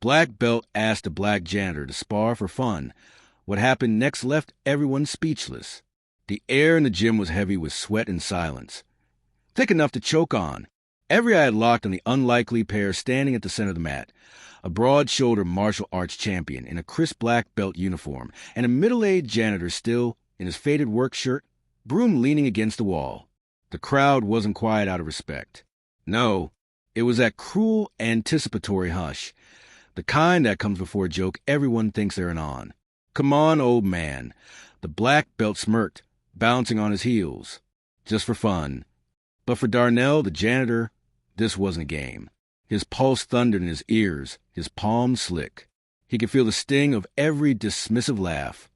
black belt asked the black janitor to spar for fun. What happened next left everyone speechless. The air in the gym was heavy with sweat and silence, thick enough to choke on. Every eye had locked on the unlikely pair standing at the center of the mat, a broad-shouldered martial arts champion in a crisp black belt uniform, and a middle-aged janitor still in his faded work shirt, broom leaning against the wall. The crowd wasn't quiet out of respect. No, it was that cruel, anticipatory hush, the kind that comes before a joke everyone thinks they're in on. Come on, old man. The black belt smirked, bouncing on his heels. Just for fun. But for Darnell, the janitor, this wasn't a game. His pulse thundered in his ears, his palms slick. He could feel the sting of every dismissive laugh,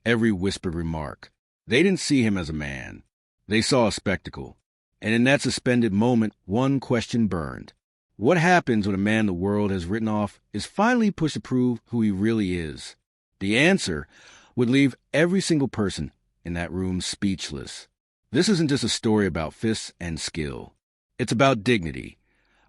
every whispered remark. They didn't see him as a man. They saw a spectacle. And in that suspended moment, one question burned. What happens when a man the world has written off is finally pushed to prove who he really is? The answer would leave every single person in that room speechless. This isn't just a story about fists and skill. It's about dignity,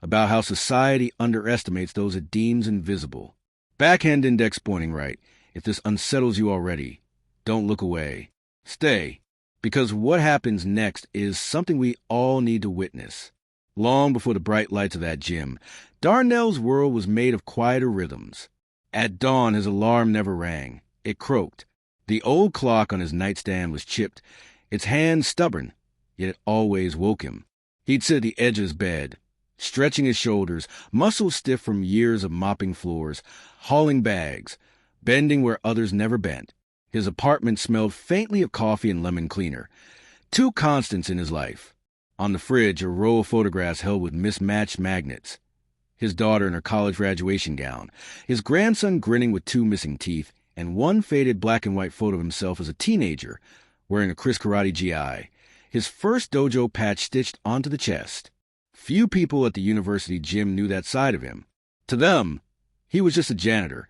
about how society underestimates those it deems invisible. Backhand index pointing right. If this unsettles you already, don't look away. Stay, because what happens next is something we all need to witness. Long before the bright lights of that gym, Darnell's world was made of quieter rhythms. At dawn, his alarm never rang. It croaked. The old clock on his nightstand was chipped, its hands stubborn, yet it always woke him. He'd sit at the edge of his bed, stretching his shoulders, muscles stiff from years of mopping floors, hauling bags, bending where others never bent. His apartment smelled faintly of coffee and lemon cleaner. Two constants in his life. On the fridge, a row of photographs held with mismatched magnets. His daughter in her college graduation gown, his grandson grinning with two missing teeth, and one faded black and white photo of himself as a teenager, wearing a Chris Karate GI, his first dojo patch stitched onto the chest. Few people at the university gym knew that side of him. To them, he was just a janitor,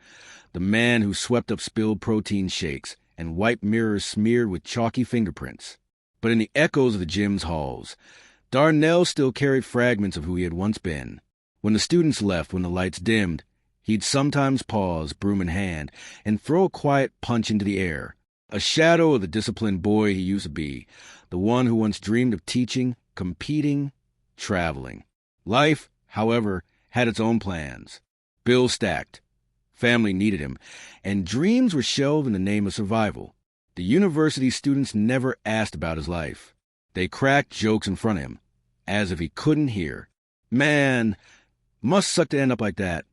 the man who swept up spilled protein shakes and wiped mirrors smeared with chalky fingerprints. But in the echoes of the gym's halls, Darnell still carried fragments of who he had once been. When the students left, when the lights dimmed, he'd sometimes pause, broom in hand, and throw a quiet punch into the air, a shadow of the disciplined boy he used to be, the one who once dreamed of teaching, competing, traveling. Life, however, had its own plans. Bills stacked. Family needed him, and dreams were shelved in the name of survival. The university students never asked about his life. They cracked jokes in front of him, as if he couldn't hear. Man, must suck to end up like that,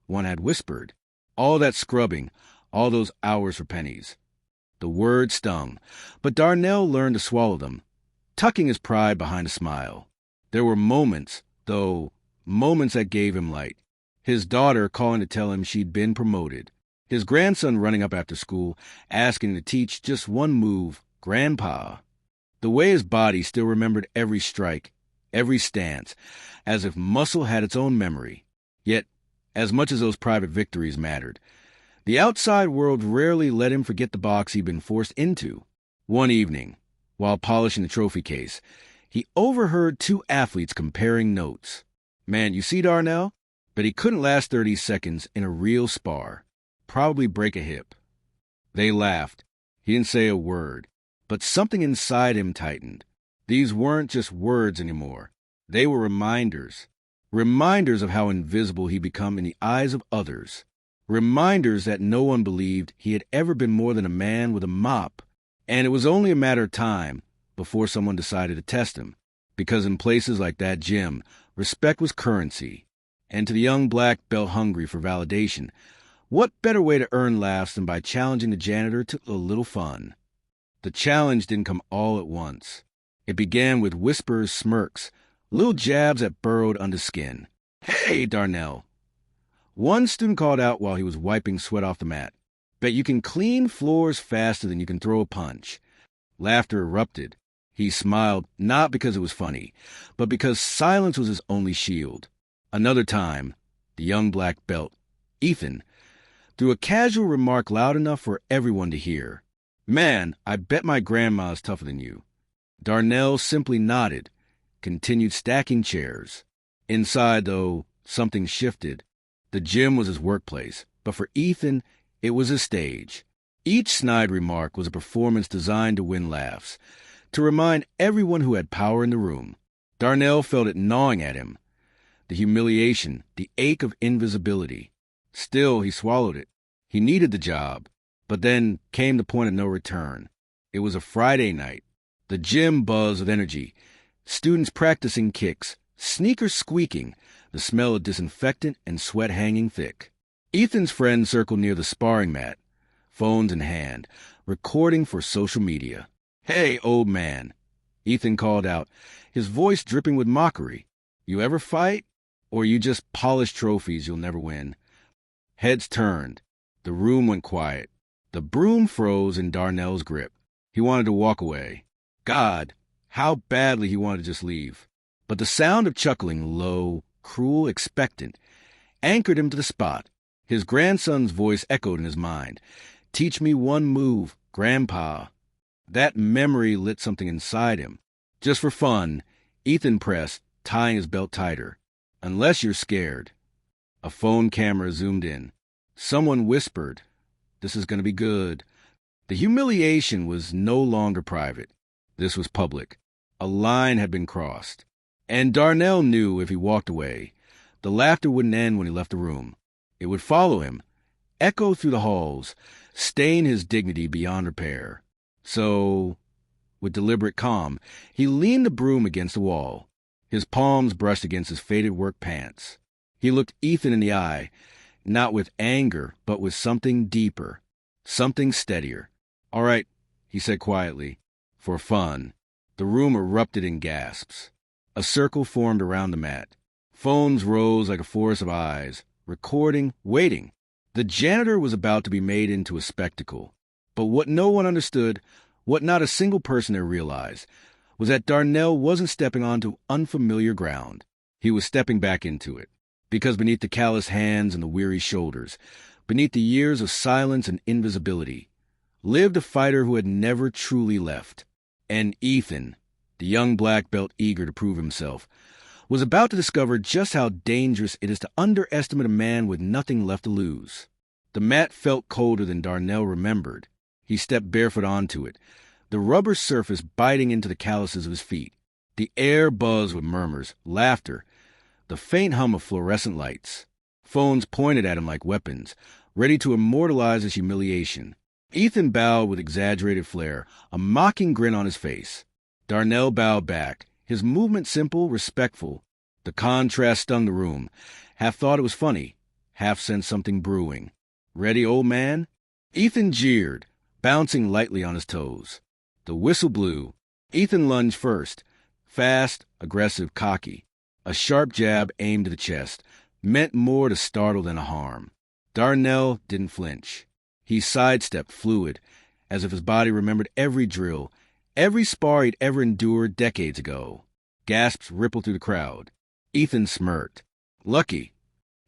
one had whispered. All that scrubbing, all those hours for pennies. The words stung, but Darnell learned to swallow them, tucking his pride behind a smile. There were moments, though, moments that gave him light. His daughter calling to tell him she'd been promoted. His grandson running up after school, asking to teach just one move, Grandpa. The way his body still remembered every strike, every stance, as if muscle had its own memory. Yet, as much as those private victories mattered, the outside world rarely let him forget the box he'd been forced into. One evening, while polishing the trophy case, he overheard two athletes comparing notes. Man, you see, Darnell? But he couldn't last 30 seconds in a real spar. Probably break a hip. They laughed. He didn't say a word, but something inside him tightened. These weren't just words anymore. They were reminders. Reminders of how invisible he'd become in the eyes of others. Reminders that no one believed he had ever been more than a man with a mop. And it was only a matter of time before someone decided to test him. Because in places like that gym, respect was currency. And to the young black belt hungry for validation, what better way to earn laughs than by challenging the janitor to a little fun? The challenge didn't come all at once. It began with whispers, smirks, little jabs that burrowed under skin. Hey, Darnell. One student called out while he was wiping sweat off the mat. Bet you can clean floors faster than you can throw a punch. Laughter erupted. He smiled, not because it was funny, but because silence was his only shield. Another time, the young black belt, Ethan, threw a casual remark loud enough for everyone to hear. Man, I bet my grandma's tougher than you. Darnell simply nodded, continued stacking chairs. Inside, though, something shifted. The gym was his workplace, but for Ethan, it was his stage. Each snide remark was a performance designed to win laughs, to remind everyone who had power in the room. Darnell felt it gnawing at him. The humiliation, the ache of invisibility. Still, he swallowed it. He needed the job. But then came the point of no return. It was a Friday night. The gym buzzed with energy. Students practicing kicks, sneakers squeaking, the smell of disinfectant and sweat hanging thick. Ethan's friends circled near the sparring mat, phones in hand, recording for social media. "Hey, old man," Ethan called out, his voice dripping with mockery. "You ever fight? Or you just polish trophies you'll never win?" Heads turned. The room went quiet. The broom froze in Darnell's grip. He wanted to walk away. God, how badly he wanted to just leave. But the sound of chuckling, low, cruel, expectant, anchored him to the spot. His grandson's voice echoed in his mind. "Teach me one move, Grandpa." That memory lit something inside him. Just for fun, Ethan pressed, tying his belt tighter. "Unless you're scared." A phone camera zoomed in. Someone whispered, "This is going to be good." The humiliation was no longer private. This was public. A line had been crossed. And Darnell knew if he walked away, the laughter wouldn't end when he left the room. It would follow him, echo through the halls, stain his dignity beyond repair. So, with deliberate calm, he leaned the broom against the wall. His palms brushed against his faded work pants. He looked Ethan in the eye, not with anger, but with something deeper, something steadier. "All right," he said quietly, "for fun." The room erupted in gasps. A circle formed around the mat. Phones rose like a forest of eyes, recording, waiting. The janitor was about to be made into a spectacle. But what no one understood, what not a single person there realized, was that Darnell wasn't stepping onto unfamiliar ground. He was stepping back into it. Because beneath the callous hands and the weary shoulders, beneath the years of silence and invisibility, lived a fighter who had never truly left. And Ethan, the young black belt eager to prove himself, was about to discover just how dangerous it is to underestimate a man with nothing left to lose. The mat felt colder than Darnell remembered. He stepped barefoot onto it, the rubber surface biting into the calluses of his feet. The air buzzed with murmurs, laughter, the faint hum of fluorescent lights. Phones pointed at him like weapons, ready to immortalize his humiliation. Ethan bowed with exaggerated flair, a mocking grin on his face. Darnell bowed back, his movement simple, respectful. The contrast stung the room. Half thought it was funny, half sensed something brewing. "Ready, old man?" Ethan jeered, bouncing lightly on his toes. The whistle blew. Ethan lunged first, fast, aggressive, cocky. A sharp jab aimed to the chest, meant more to startle than to harm. Darnell didn't flinch. He sidestepped, fluid, as if his body remembered every drill, every spar he'd ever endured decades ago. Gasps rippled through the crowd. Ethan smirked. Lucky.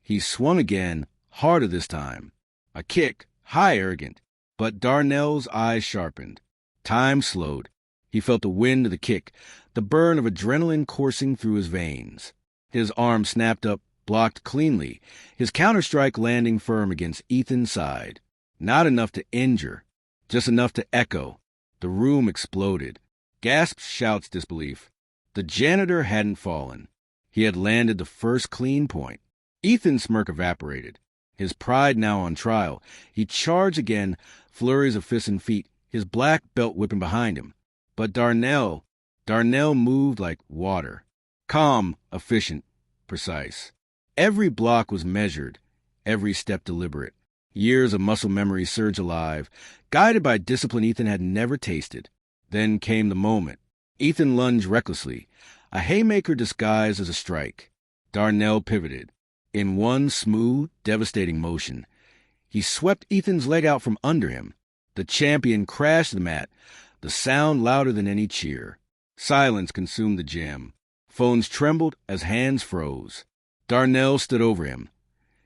He swung again, harder this time. A kick, high, arrogant. But Darnell's eyes sharpened. Time slowed. He felt the wind of the kick, the burn of adrenaline coursing through his veins. His arm snapped up, blocked cleanly, his counterstrike landing firm against Ethan's side. Not enough to injure, just enough to echo. The room exploded. Gasps, shouts, disbelief. The janitor hadn't fallen. He had landed the first clean point. Ethan's smirk evaporated. His pride now on trial, he charged again, flurries of fists and feet, his black belt whipping behind him. But Darnell moved like water. Calm, efficient, precise. Every block was measured, every step deliberate. Years of muscle memory surged alive, guided by discipline Ethan had never tasted. Then came the moment. Ethan lunged recklessly, a haymaker disguised as a strike. Darnell pivoted. In one smooth, devastating motion, he swept Ethan's leg out from under him. The champion crashed the mat, the sound louder than any cheer. Silence consumed the gym. Phones trembled as hands froze. Darnell stood over him,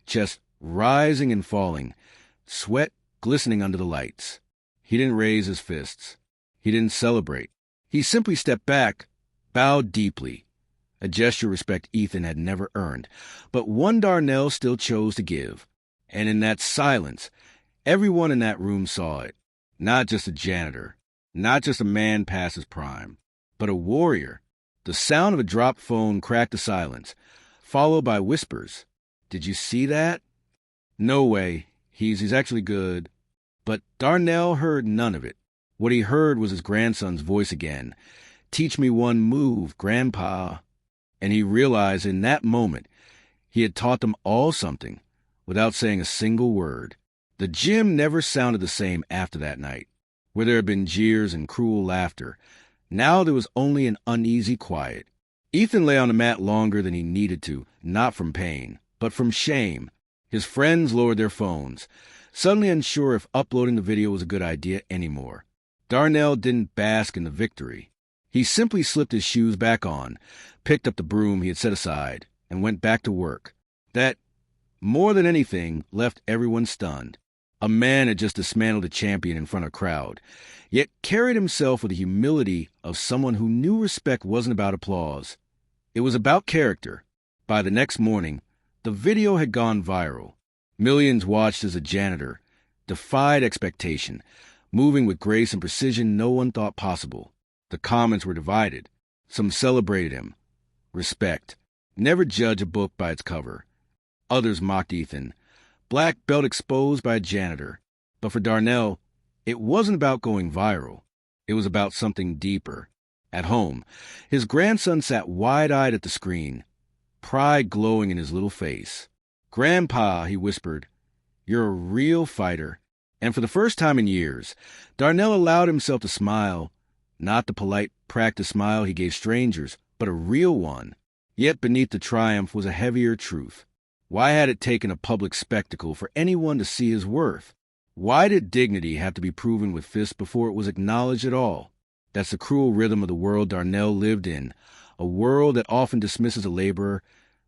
chest rising and falling, sweat glistening under the lights. He didn't raise his fists. He didn't celebrate. He simply stepped back, bowed deeply. a gesture respect Ethan had never earned, but one Darnell still chose to give. And in that silence, everyone in that room saw it. Not just a janitor, not just a man past his prime, but a warrior. The sound of a dropped phone cracked the silence, followed by whispers. "Did you see that?" "No way. He's actually good." But Darnell heard none of it. What he heard was his grandson's voice again. "Teach me one move, Grandpa." And he realized in that moment he had taught them all something without saying a single word. The gym never sounded the same after that night, where there had been jeers and cruel laughter. Now there was only an uneasy quiet. Ethan lay on the mat longer than he needed to, not from pain, but from shame. His friends lowered their phones, suddenly unsure if uploading the video was a good idea anymore. Darnell didn't bask in the victory. He simply slipped his shoes back on, picked up the broom he had set aside, and went back to work. That, more than anything, left everyone stunned. A man had just dismantled a champion in front of a crowd, yet carried himself with the humility of someone who knew respect wasn't about applause. It was about character. By the next morning, the video had gone viral. Millions watched as a janitor defied expectation, moving with grace and precision no one thought possible. The comments were divided. Some celebrated him. Respect. Never judge a book by its cover. Others mocked Ethan. Black belt exposed by a janitor. But for Darnell, it wasn't about going viral. It was about something deeper. At home, his grandson sat wide-eyed at the screen, pride glowing in his little face. "Grandpa," he whispered, "you're a real fighter." And for the first time in years, Darnell allowed himself to smile, not the polite practice smile he gave strangers, but a real one. Yet beneath the triumph was a heavier truth. Why had it taken a public spectacle for anyone to see his worth? Why did dignity have to be proven with fists before it was acknowledged at all? That's the cruel rhythm of the world Darnell lived in, a world that often dismisses a laborer,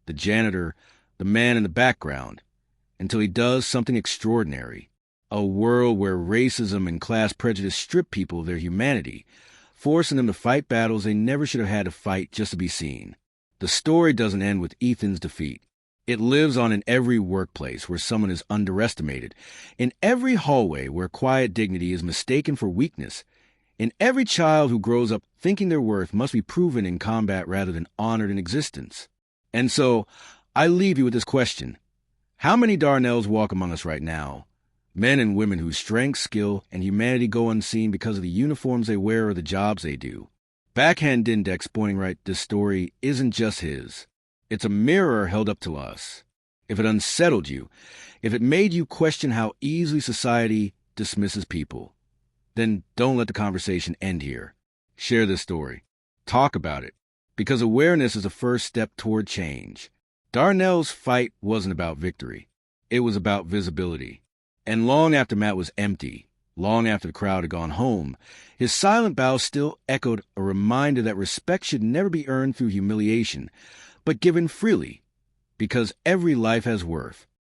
the janitor, the man in the background, until he does something extraordinary. A world where racism and class prejudice strip people of their humanity, forcing them to fight battles they never should have had to fight just to be seen. The story doesn't end with Ethan's defeat. It lives on in every workplace where someone is underestimated, in every hallway where quiet dignity is mistaken for weakness, in every child who grows up thinking their worth must be proven in combat rather than honored in existence. And so, I leave you with this question. How many Darnells walk among us right now? Men and women whose strength, skill, and humanity go unseen because of the uniforms they wear or the jobs they do. Backhand index pointing right, this story isn't just his. It's a mirror held up to us. If it unsettled you, if it made you question how easily society dismisses people, then don't let the conversation end here. Share this story. Talk about it. Because awareness is the first step toward change. Darnell's fight wasn't about victory. It was about visibility. And long after Matt was empty, long after the crowd had gone home, his silent bow still echoed a reminder that respect should never be earned through humiliation, but given freely, because every life has worth.